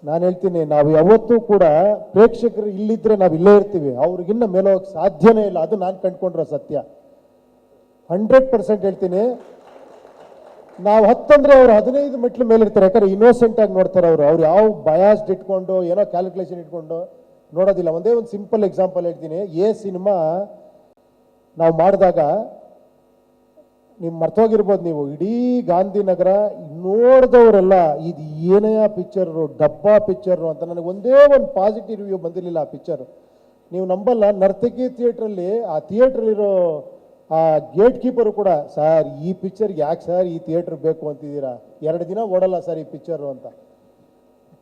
ನಾನು ಹೇಳ್ತೀನಿ, ನಾವು ಯಾವತ್ತೂ ಕೂಡ ಪ್ರೇಕ್ಷಕರು ಇಲ್ಲಿದ್ರೆ ನಾವು ಇಲ್ಲೇ ಇರ್ತೀವಿ, ಅವ್ರಿಗಿನ್ನ ಮೇಲೆ ಹೋಗಕ್ಕೆ ಸಾಧ್ಯನೇ ಇಲ್ಲ. ಅದು ನಾನು ಕಂಡುಕೊಂಡ್ರೆ ಸತ್ಯ. 100% ಹೇಳ್ತೀನಿ. ನಾವು 10 ಅಂದ್ರೆ ಅವ್ರು 15 ಮೆಟ್ಲು ಮೇಲೆ ಇರ್ತಾರೆ. ಯಾಕಂದ್ರೆ ಇನ್ನೋಸೆಂಟ್ ಆಗಿ ನೋಡ್ತಾರೆ ಅವರು. ಅವ್ರು ಯಾವ ಬಯಾಸ್ಡ್ ಇಟ್ಕೊಂಡು ಏನೋ ಕ್ಯಾಲ್ಕುಲೇಷನ್ ಇಟ್ಕೊಂಡು ನೋಡೋದಿಲ್ಲ. ಒಂದೇ ಒಂದು ಸಿಂಪಲ್ ಎಕ್ಸಾಂಪಲ್ ಹೇಳ್ತೀನಿ. ಸಿನಿಮಾ ನಾವು ಮಾಡಿದಾಗ ನೀವು ಮರ್ತೋಗಿರ್ಬೋದು, ನೀವು ಇಡೀ ಗಾಂಧಿನಗರ ನೋಡಿದವರೆಲ್ಲ ಇದು ಏನಯ್ಯ ಪಿಕ್ಚರು, ಡಬ್ಬಾ ಪಿಕ್ಚರು ಅಂತ. ನನಗೆ ಒಂದೇ ಒಂದು ಪಾಸಿಟಿವ್ ರಿವ್ಯೂ ಬಂದಿರಲಿಲ್ಲ ಆ ಪಿಕ್ಚರ್. ನೀವು ನಂಬಲ್ಲ, ನರ್ತಕಿ ಥಿಯೇಟ್ರಲ್ಲಿ ಆ ಥಿಯೇಟ್ರಲ್ಲಿರೋ ಆ ಗೇಟ್ ಕೀಪರು ಕೂಡ, ಸರ್ ಈ ಪಿಕ್ಚರ್ಗೆ ಯಾಕೆ ಸರ್ ಈ ಥಿಯೇಟ್ರ್ ಬೇಕು ಅಂತಿದ್ದೀರಾ, 2 ದಿನ ಓಡಲ್ಲ ಸರ್ ಈ ಪಿಕ್ಚರು ಅಂತ.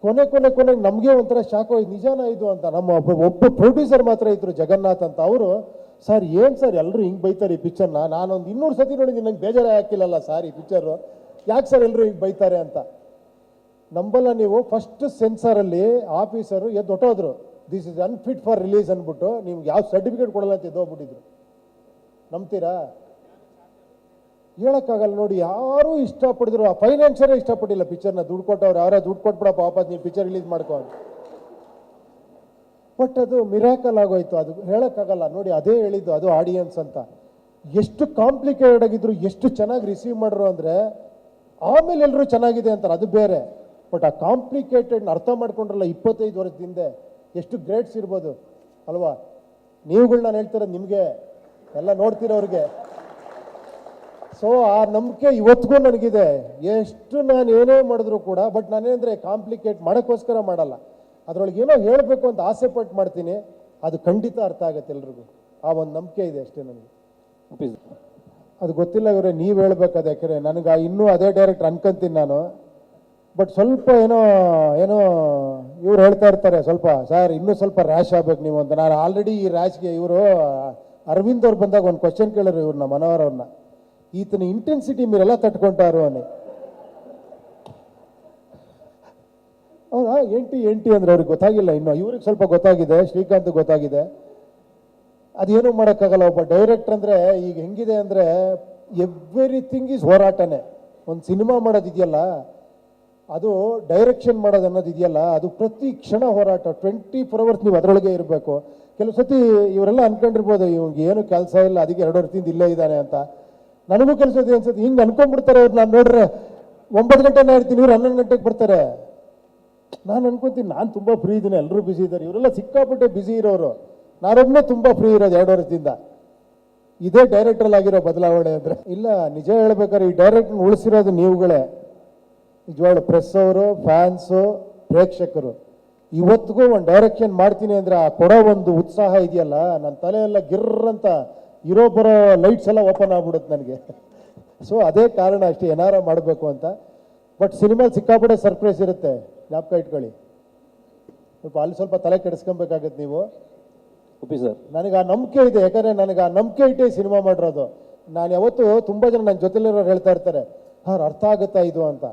ಕೊನೆಗೆ ನಮಗೆ ಒಂಥರ ಶಾಕ್ ಹೋಯ್ತು, ನಿಜಾನ ಇದು ಅಂತ. ನಮ್ಮ ಒಬ್ಬ ಪ್ರೊಡ್ಯೂಸರ್ ಮಾತ್ರ ಇದ್ರು, ಜಗನ್ನಾಥ್ ಅಂತ. ಅವರು, ಸರ್ ಏನು ಸರ್ ಎಲ್ಲರೂ ಹಿಂಗೆ ಬೈತಾರೆ ಈ ಪಿಕ್ಚರ್ನ, ನಾನೊಂದು 200 ಸತಿ ನೋಡಿದ್ದೀನಿ, ನಂಗೆ ಬೇಜಾರೇ ಹಾಕಿಲ್ಲಲ್ಲ ಸರ್ ಈ ಪಿಕ್ಚರು, ಯಾಕೆ ಸರ್ ಎಲ್ಲರೂ ಹಿಂಗೆ ಬೈತಾರೆ ಅಂತ. ನಂಬಲ್ಲ ನೀವು, ಫಸ್ಟ್ ಸೆನ್ಸಾರಲ್ಲಿ ಆಫೀಸರು ಹೊಟ್ಟೋದ್ರು, this is unfit for release ಅಂದ್ಬಿಟ್ಟು ನಿಮ್ಗೆ ಯಾವ ಸರ್ಟಿಫಿಕೇಟ್ ಕೊಡಲ್ಲ ಅಂತ ಎದ್ದೋಗ್ಬಿಟ್ಟಿದ್ರು. ನಂಬ್ತೀರಾ? ಹೇಳೋಕ್ಕಾಗಲ್ಲ ನೋಡಿ. ಯಾರೂ ಇಷ್ಟಪಡಿದ್ರು, ಆ ಫೈನಾನ್ಷಿಯರೇ ಇಷ್ಟಪಟ್ಟಿಲ್ಲ ಪಿಕ್ಚರ್ನ. ದುಡ್ಡು ಕೊಟ್ಟವ್ರು ಯಾರೋ ದುಡ್ಡು ಕೊಟ್ಬಿಡಪ್ಪ ವಾಪಸ್ ನೀವು ಪಿಕ್ಚರ್ ರಿಲೀಸ್ ಮಾಡ್ಕೊ. ಬಟ್ ಅದು ಮಿರಾಕಲ್ ಆಗೋಯ್ತು. ಅದು ಹೇಳೋಕ್ಕಾಗಲ್ಲ ನೋಡಿ. ಅದೇ ಹೇಳಿದ್ದು, ಅದು ಆಡಿಯನ್ಸ್ ಅಂತ. ಎಷ್ಟು ಕಾಂಪ್ಲಿಕೇಟೆಡ್ ಆಗಿದ್ರು, ಎಷ್ಟು ಚೆನ್ನಾಗಿ ರಿಸೀವ್ ಮಾಡ್ರು ಅಂದರೆ, ಆಮೇಲೆ ಎಲ್ಲರೂ ಚೆನ್ನಾಗಿದೆ ಅಂತಾರೆ, ಅದು ಬೇರೆ. ಬಟ್ ಆ ಕಾಂಪ್ಲಿಕೇಟೆಡ್ ಅರ್ಥ ಮಾಡ್ಕೊಂಡ್ರಲ್ಲ 25 ವರ್ಷದಿಂದ, ಎಷ್ಟು ಗ್ರೇಟ್ಸ್ ಇರ್ಬೋದು ಅಲ್ವಾ? ನೀವುಗಳು ನಾನು ಹೇಳ್ತಿರೋದು ನಿಮಗೆ, ಎಲ್ಲ ನೋಡ್ತಿರೋರಿಗೆ. ಸೊ ಆ ನಂಬಿಕೆ ಇವತ್ತಿಗೂ ನನಗಿದೆ. ಎಷ್ಟು ನಾನು ಏನೇ ಮಾಡಿದ್ರು ಕೂಡ, ಬಟ್ ನಾನೇಂದರೆ ಕಾಂಪ್ಲಿಕೇಟ್ ಮಾಡೋಕ್ಕೋಸ್ಕರ ಮಾಡಲ್ಲ. ಅದರೊಳಗೆ ಏನೋ ಹೇಳಬೇಕು ಅಂತ ಆಸೆ ಪಟ್ಟು ಮಾಡ್ತೀನಿ, ಅದು ಖಂಡಿತ ಅರ್ಥ ಆಗುತ್ತೆ ಎಲ್ರಿಗೂ. ಆ ಒಂದು ನಂಬಿಕೆ ಇದೆ ಅಷ್ಟೇ ನನಗೆ. ಅದು ಗೊತ್ತಿಲ್ಲ ಇವರೇ, ನೀವು ಹೇಳ್ಬೇಕಾದ. ಯಾಕೆಂದರೆ ನನಗೆ ಇನ್ನೂ ಅದೇ ಡೈರೆಕ್ಟ್ ಅನ್ಕೊಂತೀನಿ ನಾನು. ಬಟ್ ಸ್ವಲ್ಪ ಏನೋ ಇವ್ರು ಹೇಳ್ತಾ ಇರ್ತಾರೆ, ಸ್ವಲ್ಪ ಸರ್ ಇನ್ನೂ ಸ್ವಲ್ಪ ರ್ಯಾಶ್ ಆಗ್ಬೇಕು ನೀವು ಅಂತ. ನಾನು ಆಲ್ರೆಡಿ ಈ ರ್ಯಾಶ್ಗೆ ಇವರು ಅರವಿಂದ್ ಅವ್ರು ಬಂದಾಗ ಒಂದು ಕ್ವಶನ್ ಕೇಳರು ಇವ್ರನ್ನ, ಮನೋಹರ್ ಅವ್ರನ್ನ, ಈತನ ಇಂಟೆನ್ಸಿಟಿ మీరెలా ತಟ್ಕೊಂಟಾರು అని. ಹೌದಾ, ఏంటి ಅಂದ್ರೆ ಅವ್ರಿಗೆ ಗೊತ್ತಾಗಿಲ್ಲ ಇನ್ನು. ಇವ್ರಿಗೆ ಸ್ವಲ್ಪ ಗೊತ್ತಾಗಿದೆ, ಶ್ರೀಕಾಂತ್ ಗೊತ್ತಾಗಿದೆ. ಅದೇನು ಮಾಡೋಕ್ಕಾಗಲ್ಲ. ಒಬ್ಬ ಡೈರೆಕ್ಟರ್ ಅಂದರೆ ಈಗ ಹೆಂಗಿದೆ ಅಂದರೆ, ಎವ್ರಿಥಿಂಗ್ ಈಸ್ ಹೋರಾಟನೇ. ಒಂದು ಸಿನಿಮಾ ಮಾಡೋದಿದೆಯಲ್ಲ, ಅದು ಡೈರೆಕ್ಷನ್ ಮಾಡೋದು ಅನ್ನೋದಿದೆಯಲ್ಲ, ಅದು ಪ್ರತಿ ಕ್ಷಣ ಹೋರಾಟ. 24 hours ನೀವು ಅದರೊಳಗೆ ಇರಬೇಕು. ಕೆಲವು ಸತಿ ಇವರೆಲ್ಲ ಅನ್ಕೊಂಡಿರ್ಬೋದು, ಇವ್ಗೆ ಏನು ಕೆಲಸ ಇಲ್ಲ ಅದಕ್ಕೆ 2 ವರ್ಷದಿಂದ ಇಲ್ಲೇ ಇದ್ದಾನೆ ಅಂತ. ನನಗೂ ಕೆಲಸ ಇದೆ ಅನ್ಸುತ್ತೆ. ಹಿಂಗೆ ಅನ್ಕೊಂಡ್ಬಿಡ್ತಾರೆ ಅವ್ರು. ನಾನು ನೋಡ್ರೆ 9 ಗಂಟೆನೇ ಇರ್ತೀನಿ, ಇವ್ರು 11 ಗಂಟೆಗೆ ಬರ್ತಾರೆ. ನಾನು ಅನ್ಕೊಂತೀನಿ ನಾನು ತುಂಬ ಫ್ರೀ ಇದ್ದೀನಿ, ಎಲ್ಲರೂ ಬ್ಯುಸಿ ಇದ್ದಾರೆ. ಇವರೆಲ್ಲ ಸಿಕ್ಕಾಪಟ್ಟೆ ಬ್ಯುಸಿ ಇರೋರು, ನಾನೊಬ್ಬನೇ ತುಂಬ ಫ್ರೀ ಇರೋದು 2 ವರ್ಷದಿಂದ. ಇದೇ ಡೈರೆಕ್ಟ್ರಲ್ಲಿ ಆಗಿರೋ ಬದಲಾವಣೆ ಅಂದರೆ. ಇಲ್ಲ, ನಿಜ ಹೇಳ್ಬೇಕಾದ್ರೆ ಈ ಡೈರೆಕ್ಟ್ನ ಉಳಿಸಿರೋದು ನೀವುಗಳೇ. ನಿಜವಾಗ್ಲೂ ಪ್ರೆಸ್ ಅವರು, ಫ್ಯಾನ್ಸು, ಪ್ರೇಕ್ಷಕರು. ಇವತ್ತಿಗೂ ಒಂದು ಡೈರೆಕ್ಷನ್ ಮಾಡ್ತೀನಿ ಅಂದರೆ ಆ ಕೊಡೋ ಒಂದು ಉತ್ಸಾಹ ಇದೆಯಲ್ಲ, ನನ್ನ ತಲೆಯೆಲ್ಲ ಗಿರ್ರಂತ ಇರೋ ಬರೋ ಲೈಟ್ಸ್ ಎಲ್ಲ ಓಪನ್ ಆಗ್ಬಿಡುತ್ತೆ ನನಗೆ. ಸೊ ಅದೇ ಕಾರಣ ಅಷ್ಟೇ, ಏನಾರ ಮಾಡಬೇಕು ಅಂತ. ಬಟ್ ಸಿನಿಮಾಲ್ ಸಿಕ್ಕಾಪಟ್ಟೆ ಸರ್ಪ್ರೈಸ್ ಇರುತ್ತೆ, ಜ್ಞಾಪಕ ಇಟ್ಕೊಳ್ಳಿ. ಅಲ್ಲಿ ಸ್ವಲ್ಪ ತಲೆ ಕೆಡಿಸ್ಕೊಬೇಕಾಗತ್ತೆ ನೀವು. ಸರ್ ನನಗೆ ಆ ನಂಬಿಕೆ ಇದೆ. ಯಾಕಂದರೆ ನನಗೆ ಆ ನಂಬಿಕೆ ಇಟ್ಟೆ ಸಿನಿಮಾ ಮಾಡಿರೋದು. ನಾನು ಯಾವತ್ತು ತುಂಬ ಜನ ನನ್ನ ಜೊತೆಲಿರೋರು ಹೇಳ್ತಾ ಇರ್ತಾರೆ, ಅರ್ಥ ಆಗುತ್ತಾ ಇದು ಅಂತ.